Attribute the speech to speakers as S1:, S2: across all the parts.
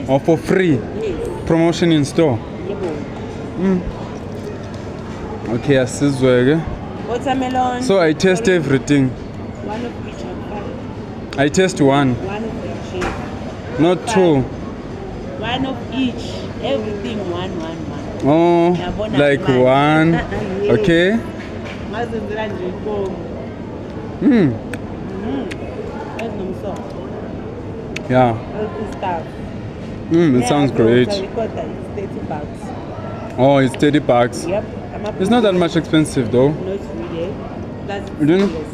S1: Or for free?
S2: Yes.
S1: Promotion in store.
S2: Yebo.
S1: Okay, asizweke.
S2: Watermelon.
S1: So I test everything.
S2: One of each.
S1: I test one,
S2: One of each.
S1: not two.
S2: One of each. Everything one.
S1: Oh, like one.
S2: Yes.
S1: Okay.
S2: Mazenzela nje inkomo. Ezinomsoco.
S1: Yeah.
S2: Healthy stuff.
S1: It sounds great.
S2: It's 30 bucks.
S1: Oh, it's 30 bucks.
S2: Yep.
S1: It's not that much expensive though.
S2: No, it's really. That's
S1: You didn't?
S2: yes.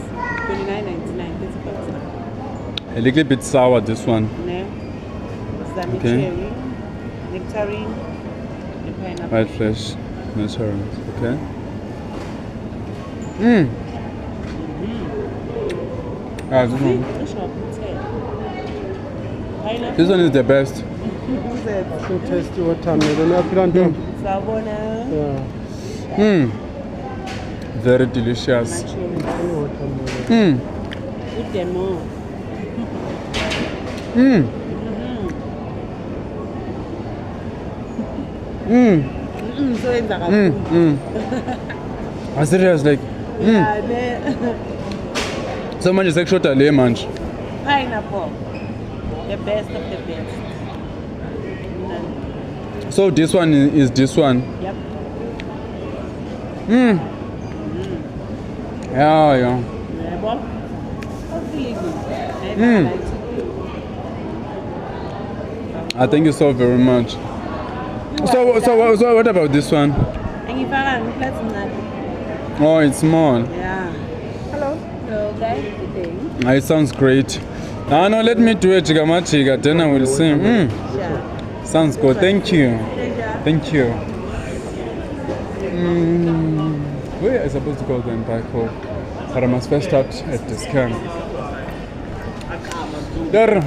S2: $29.99. 30 bucks.
S1: A little bit sour, this one.
S2: No. Zami
S1: Okay.
S2: cherry, nectarine, and pineapple.
S1: White flesh, natural. Okay. Ah, this one.
S2: Pineapple.
S1: This one is the best.
S3: So tasty watermelon. Yeah.
S2: Savona.
S1: Very delicious.
S3: Watermelon.
S2: Put them on. So in the
S1: I'm serious, like, so much is extra lemon.
S2: pineapple. The best of the best.
S1: So this one is this one.
S2: Yep.
S1: Yeah.
S2: Yeah, Bob. Hopefully good.
S1: Thank you so very much. So what about this one?
S2: Angifaka platinum.
S1: Oh, it's small.
S2: Yeah. Hello. Hello, guys. Good day.
S1: It sounds great. No, let me do a jigamachiga, then I will see.
S2: Yeah.
S1: Sounds good. Thank you.
S2: Pleasure.
S1: Thank you. Where are I supposed to go then back home? But I must first start at the scan. There.